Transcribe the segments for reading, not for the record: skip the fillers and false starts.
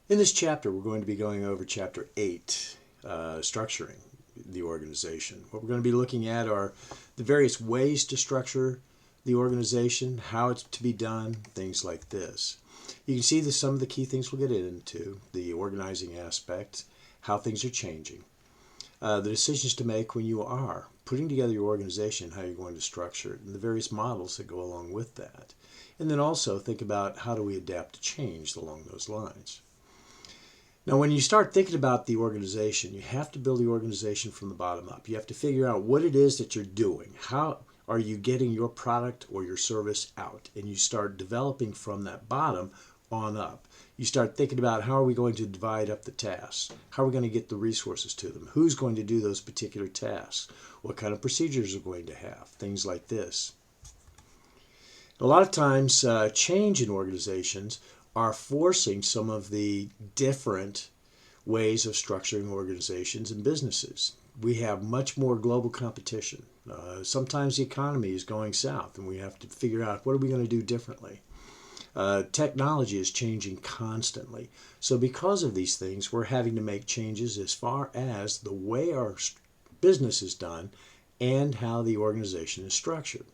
In this chapter, we're going to be going over Chapter 8, Structuring the Organization. What we're going to be looking at are the various ways to structure the organization, how it's to be done, things like this. You can see that some of the key things we'll get into, the organizing aspect, how things are changing, the decisions to make when you are putting together your organization, how you're going to structure it, and the various models that go along with that. And then also think about how do we adapt to change along those lines. Now, when you start thinking about the organization, you have to build the organization from the bottom up. You have to figure out what it is that you're doing. How are you getting your product or your service out? And you start developing from that bottom on up. You start thinking about how are we going to divide up the tasks? How are we going to get the resources to them? Who's going to do those particular tasks? What kind of procedures are going to have? Things like this. A lot of times, change in organizations are forcing some of the different ways of structuring organizations and businesses. We have much more global competition. Sometimes the economy is going south and we have to figure out what are we going to do differently. Technology is changing constantly. So because of these things, we're having to make changes as far as the way our business is done and how the organization is structured.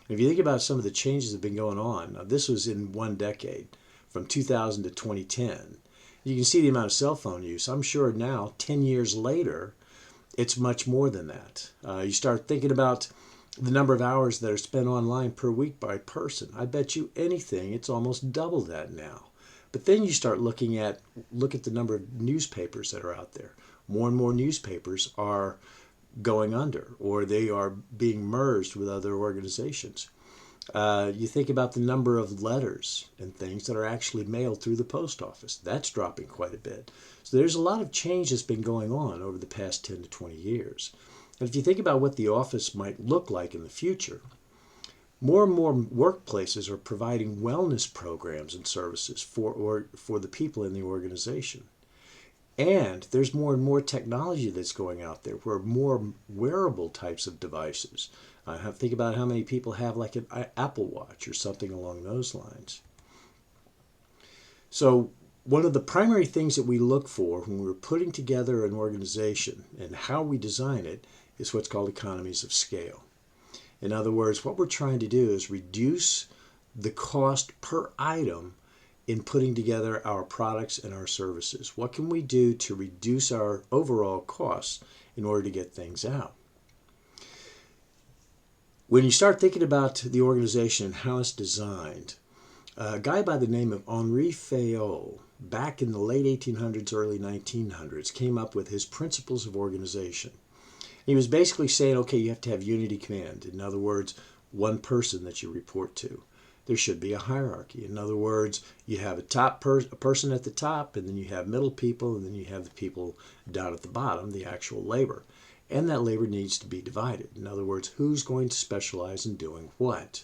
If you think about some of the changes that have been going on, this was in one decade, from 2000 to 2010. You can see the amount of cell phone use. I'm sure now, 10 years later, it's much more than that. You start thinking about the number of hours that are spent online per week by person. I bet you anything, it's almost double that now. But then you start look at the number of newspapers that are out there. More and more newspapers are going under, or they are being merged with other organizations. You think about the number of letters and things that are actually mailed through the post office. That's dropping quite a bit. So there's a lot of change that's been going on over the past 10 to 20 years. And if you think about what the office might look like in the future, more and more workplaces are providing wellness programs and services for the people in the organization. And there's more and more technology that's going out there where more wearable types of devices. Think about how many people have like an Apple Watch or something along those lines. So one of the primary things that we look for when we're putting together an organization and how we design it is what's called economies of scale. In other words, what we're trying to do is reduce the cost per item in putting together our products and our services. What can we do to reduce our overall costs in order to get things out? When you start thinking about the organization and how it's designed, a guy by the name of Henri Fayol, back in the late 1800s, early 1900s, came up with his principles of organization. He was basically saying, okay, you have to have unity command. In other words, one person that you report to. There should be a hierarchy. In other words, you have a person at the top, and then you have middle people, and then you have the people down at the bottom, the actual labor. And that labor needs to be divided. In other words, who's going to specialize in doing what?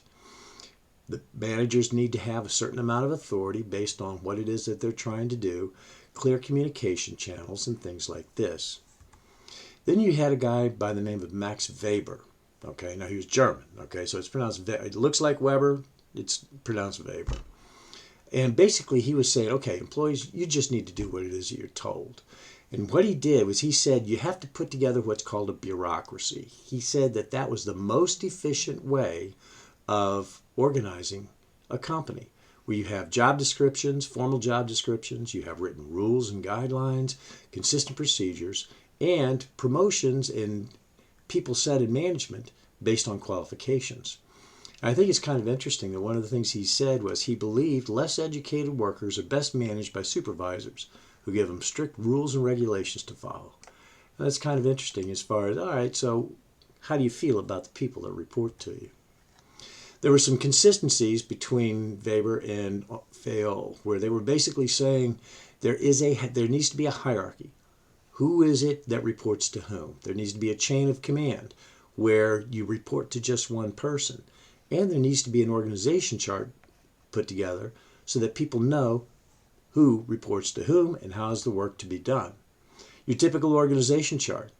The managers need to have a certain amount of authority based on what it is that they're trying to do, clear communication channels, and things like this. Then you had a guy by the name of Max Weber. Okay, now he was German. Okay, so it's pronounced, it looks like Weber, it's pronounced Weber. And basically he was saying, okay, employees, you just need to do what it is that you're told. And what he did was he said you have to put together what's called a bureaucracy. He said that that was the most efficient way of organizing a company, where you have job descriptions, formal job descriptions, you have written rules and guidelines, consistent procedures, and promotions and people set in management based on qualifications. I think it's kind of interesting that one of the things he said was he believed less educated workers are best managed by supervisors who give them strict rules and regulations to follow. And that's kind of interesting as far as, all right, so how do you feel about the people that report to you? There were some consistencies between Weber and Fayol, where they were basically saying there needs to be a hierarchy. Who is it that reports to whom? There needs to be a chain of command where you report to just one person. And there needs to be an organization chart put together so that people know who reports to whom and how is the work to be done. Your typical organization chart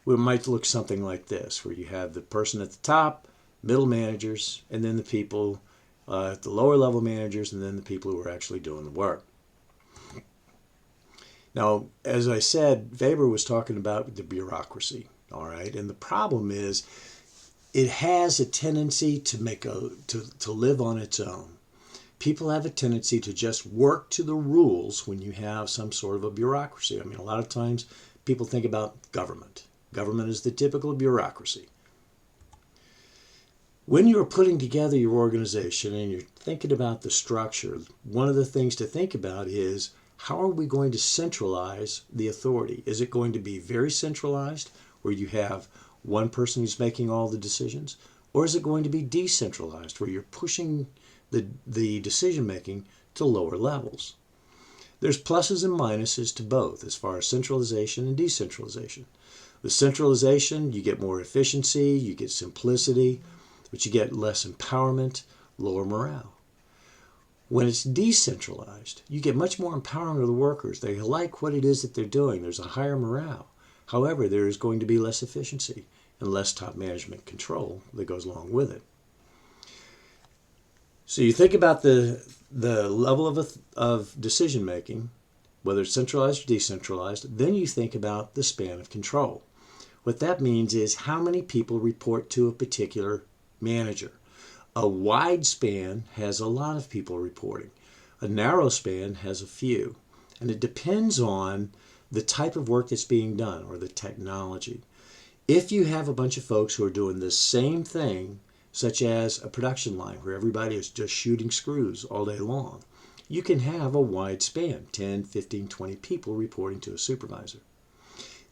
might look something like this, where you have the person at the top, middle managers, and then the people at the lower level managers, and then the people who are actually doing the work. Now, as I said, Weber was talking about the bureaucracy, all right? And the problem is it has a tendency to live on its own. People have a tendency to just work to the rules when you have some sort of a bureaucracy. I mean, a lot of times people think about government. Government is the typical bureaucracy. When you're putting together your organization and you're thinking about the structure, one of the things to think about is, how are we going to centralize the authority? Is it going to be very centralized, where you have one person who's making all the decisions? Or is it going to be decentralized, where you're pushing the decision making to lower levels? There's pluses and minuses to both as far as centralization and decentralization. With centralization, you get more efficiency, you get simplicity, but you get less empowerment, lower morale. When it's decentralized, you get much more empowerment of the workers. They like what it is that they're doing. There's a higher morale. However, there is going to be less efficiency and less top management control that goes along with it. So you think about the level of decision making, whether it's centralized or decentralized, then you think about the span of control. What that means is how many people report to a particular manager. A wide span has a lot of people reporting. A narrow span has a few. And it depends on the type of work that's being done or the technology. If you have a bunch of folks who are doing the same thing, such as a production line where everybody is just shooting screws all day long, you can have a wide span, 10, 15, 20 people reporting to a supervisor.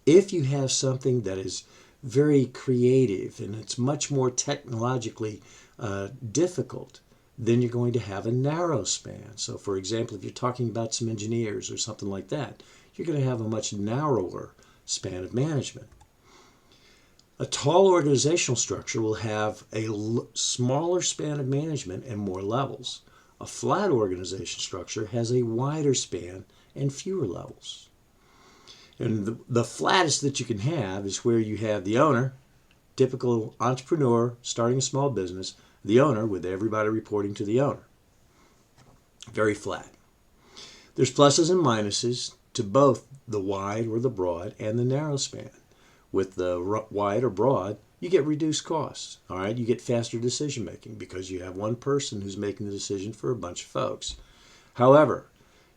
If you have something that is very creative and it's much more technologically difficult, then you're going to have a narrow span. So for example, if you're talking about some engineers or something like that, you're going to have a much narrower span of management. A tall organizational structure will have a smaller span of management and more levels. A flat organization structure has a wider span and fewer levels. And the flattest that you can have is where you have the owner, typical entrepreneur starting a small business, the owner with everybody reporting to the owner. Very flat. There's pluses and minuses to both the wide or the broad and the narrow span. With the wide or broad, you get reduced costs. All right, you get faster decision making because you have one person who's making the decision for a bunch of folks. However,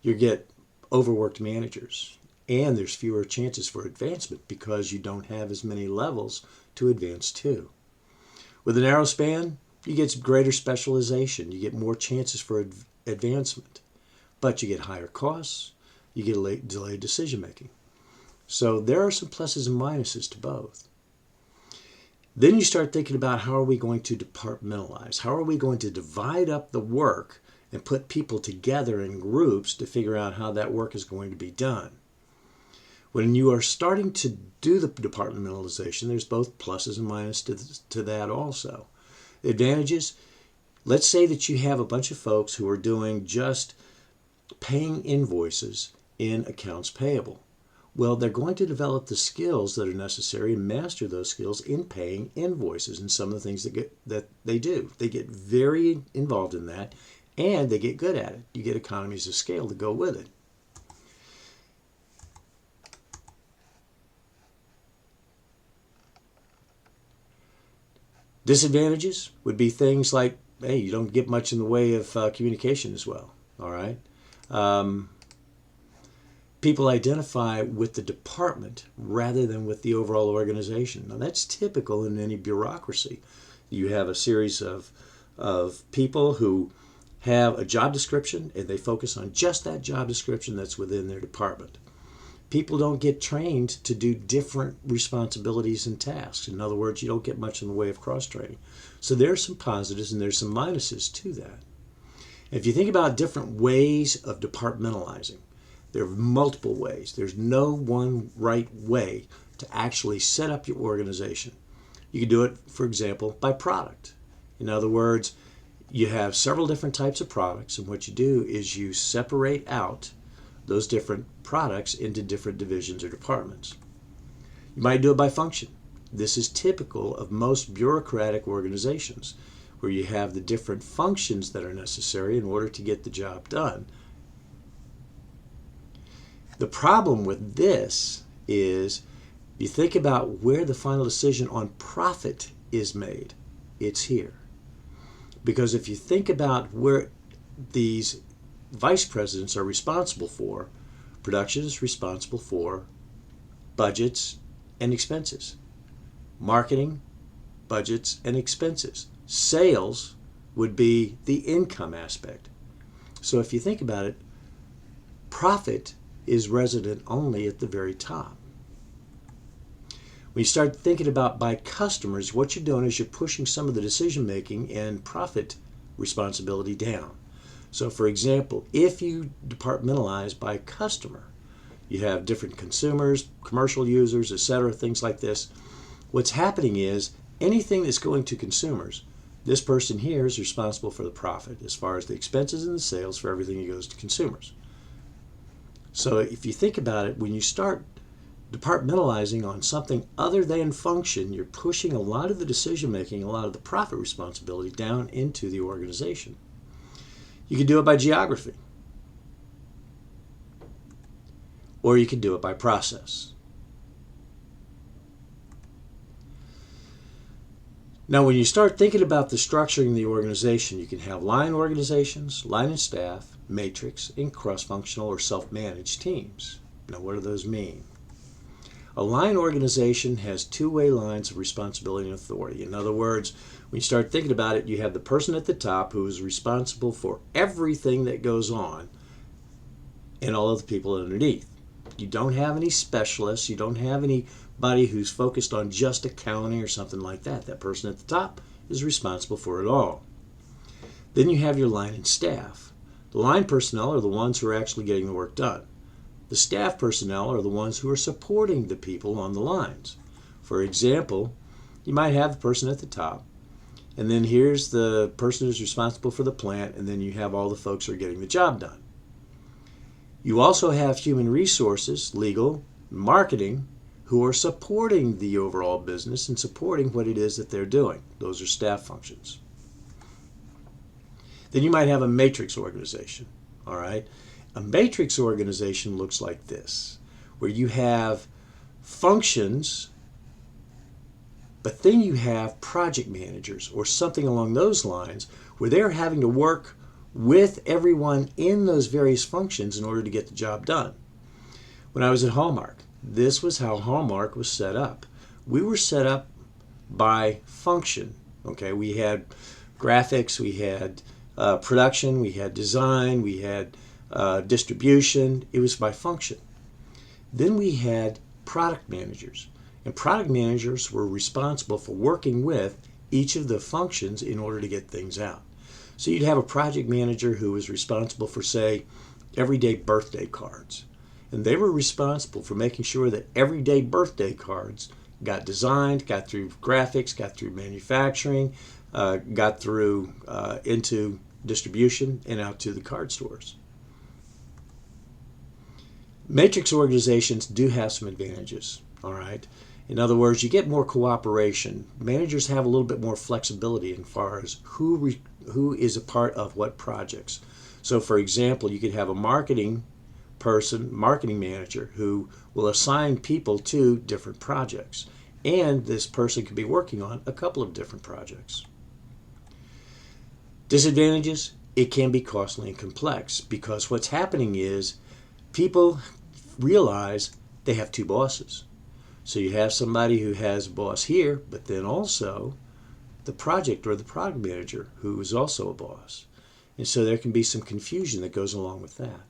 you get overworked managers, and there's fewer chances for advancement because you don't have as many levels to advance to. With a narrow span, you get greater specialization. You get more chances for advancement, but you get higher costs. You get delayed decision making. So there are some pluses and minuses to both. Then you start thinking about, how are we going to departmentalize? How are we going to divide up the work and put people together in groups to figure out how that work is going to be done? When you are starting to do the departmentalization, there's both pluses and minuses to that also. The advantages, let's say that you have a bunch of folks who are doing just paying invoices in accounts payable. Well, they're going to develop the skills that are necessary and master those skills in paying invoices and some of the things that they do. They get very involved in that, and they get good at it. You get economies of scale to go with it. Disadvantages would be things like, hey, you don't get much in the way of communication as well. All right. People identify with the department rather than with the overall organization. Now, that's typical in any bureaucracy. You have a series of people who have a job description, and they focus on just that job description that's within their department. People don't get trained to do different responsibilities and tasks. In other words, you don't get much in the way of cross-training. So there's some positives and there's some minuses to that. If you think about different ways of departmentalizing, there are multiple ways. There's no one right way to actually set up your organization. You can do it, for example, by product. In other words, you have several different types of products, and what you do is you separate out those different products into different divisions or departments. You might do it by function. This is typical of most bureaucratic organizations, where you have the different functions that are necessary in order to get the job done. The problem with this is you think about where the final decision on profit is made. It's here. Because if you think about where these vice presidents are responsible for, production is responsible for budgets and expenses. Marketing, budgets and expenses. Sales would be the income aspect. So if you think about it, profit is resident only at the very top. When you start thinking about by customers, what you're doing is you're pushing some of the decision making and profit responsibility down. So for example, if you departmentalize by customer, you have different consumers, commercial users, etc., things like this. What's happening is anything that's going to consumers, this person here is responsible for the profit as far as the expenses and the sales for everything that goes to consumers. So if you think about it, when you start departmentalizing on something other than function, you're pushing a lot of the decision making, a lot of the profit responsibility down into the organization. You can do it by geography, or you can do it by process. Now, when you start thinking about the structuring of the organization, you can have line organizations, line and staff, matrix, and cross-functional or self-managed teams. Now, what do those mean? A line organization has two-way lines of responsibility and authority. In other words, when you start thinking about it, you have the person at the top who is responsible for everything that goes on and all of the people underneath. You don't have any specialists. You don't have anybody who's focused on just accounting or something like that. That person at the top is responsible for it all. Then you have your line and staff. The line personnel are the ones who are actually getting the work done. The staff personnel are the ones who are supporting the people on the lines. For example, you might have the person at the top, and then here's the person who's responsible for the plant, and then you have all the folks who are getting the job done. You also have human resources, legal, marketing, who are supporting the overall business and supporting what it is that they're doing. Those are staff functions. Then you might have a matrix organization, all right? A matrix organization looks like this, where you have functions, but then you have project managers or something along those lines where they're having to work with everyone in those various functions in order to get the job done. When I was at Hallmark, this was how Hallmark was set up. We were set up by function. Okay, we had graphics, we had production, we had design, we had distribution. It was by function. Then we had product managers, and product managers were responsible for working with each of the functions in order to get things out. So you'd have a project manager who was responsible for, say, everyday birthday cards, and they were responsible for making sure that everyday birthday cards got designed, got through graphics, got through manufacturing, got through into distribution and out to the card stores. Matrix organizations do have some advantages, all right? In other words, you get more cooperation. Managers have a little bit more flexibility as far as who is a part of what projects. So for example, you could have a marketing manager who will assign people to different projects. And this person could be working on a couple of different projects. Disadvantages, it can be costly and complex because what's happening is people realize they have two bosses. So you have somebody who has a boss here, but then also the project or the product manager who is also a boss. And so there can be some confusion that goes along with that.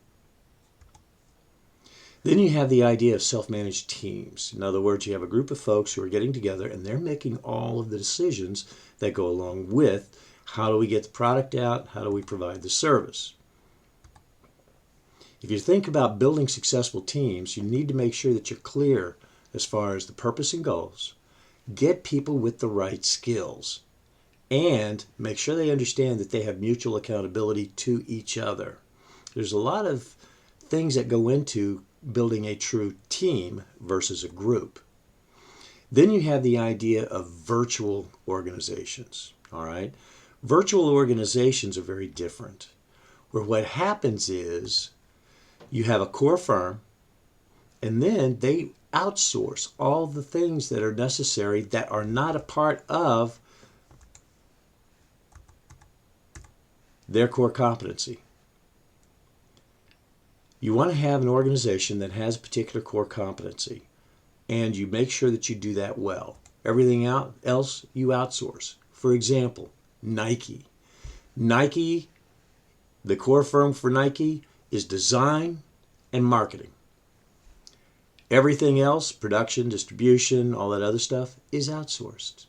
Then you have the idea of self-managed teams. In other words, you have a group of folks who are getting together and they're making all of the decisions that go along with how do we get the product out, how do we provide the service. If you think about building successful teams, you need to make sure that you're clear as far as the purpose and goals, get people with the right skills, and make sure they understand that they have mutual accountability to each other. There's a lot of things that go into building a true team versus a group. Then you have the idea of virtual organizations, all right? Virtual organizations are very different, where what happens is you have a core firm, And then they outsource all the things that are necessary that are not a part of their core competency. You want to have an organization that has a particular core competency, and you make sure that you do that well. Everything else you outsource. For example, Nike. Nike, the core firm for Nike is design and marketing. Everything else, production, distribution, all that other stuff, is outsourced.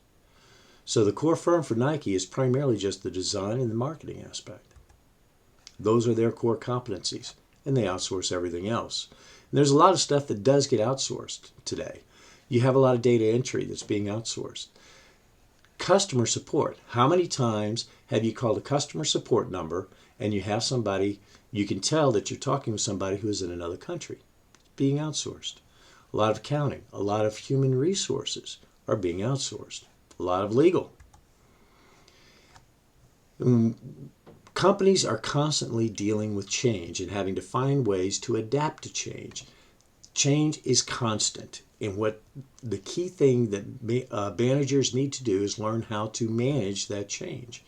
So the core firm for Nike is primarily just the design and the marketing aspect. Those are their core competencies, and they outsource everything else. And there's a lot of stuff that does get outsourced today. You have a lot of data entry that's being outsourced. Customer support. How many times have you called a customer support number and you have somebody, you can tell that you're talking with somebody who is in another country? It's being outsourced. A lot of accounting, a lot of human resources are being outsourced. A lot of legal. Companies are constantly dealing with change and having to find ways to adapt to change. Change is constant. And what the key thing that managers need to do is learn how to manage that change.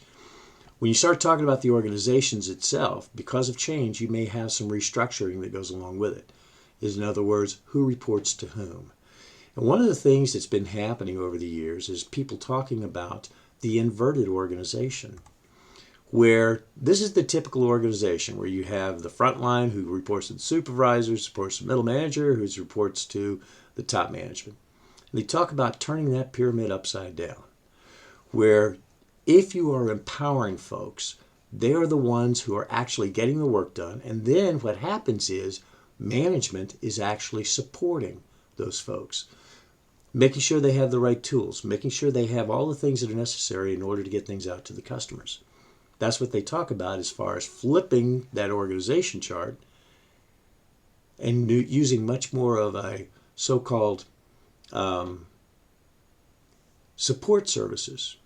When you start talking about the organizations itself, because of change, you may have some restructuring that goes along with it. In other words, who reports to whom. And one of the things that's been happening over the years is people talking about the inverted organization, where this is the typical organization where you have the front line who reports to the supervisors, reports to the middle manager, who reports to the top management. And they talk about turning that pyramid upside down, where if you are empowering folks, they are the ones who are actually getting the work done. And then what happens is management is actually supporting those folks, making sure they have the right tools, making sure they have all the things that are necessary in order to get things out to the customers. That's what they talk about as far as flipping that organization chart and using much more of a so-called support services.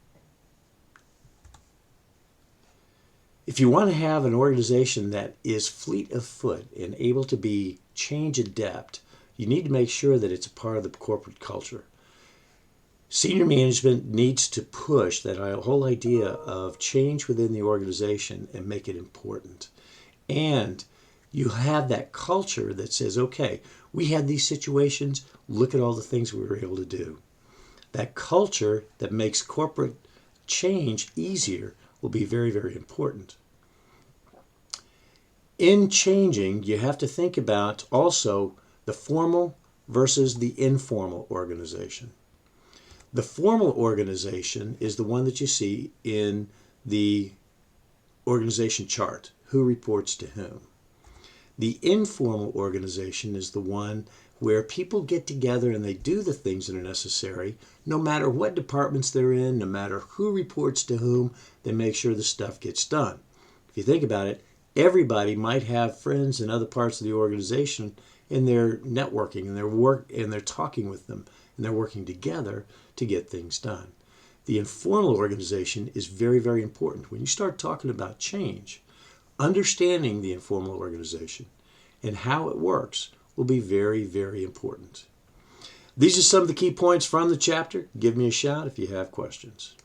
If you want to have an organization that is fleet of foot and able to be change adept, you need to make sure that it's a part of the corporate culture. Senior management needs to push that whole idea of change within the organization and make it important. And you have that culture that says, okay, we had these situations, look at all the things we were able to do. That culture that makes corporate change easier will be very, very important. In changing, you have to think about also the formal versus the informal organization. The formal organization is the one that you see in the organization chart, who reports to whom. The informal organization is the one where people get together and they do the things that are necessary, no matter what departments they're in, no matter who reports to whom, they make sure the stuff gets done. If you think about it, everybody might have friends in other parts of the organization, and they're networking and they're talking with them and they're working together to get things done. The informal organization is very, very important. When you start talking about change, understanding the informal organization and how it works will be very, very important. These are some of the key points from the chapter. Give me a shout if you have questions.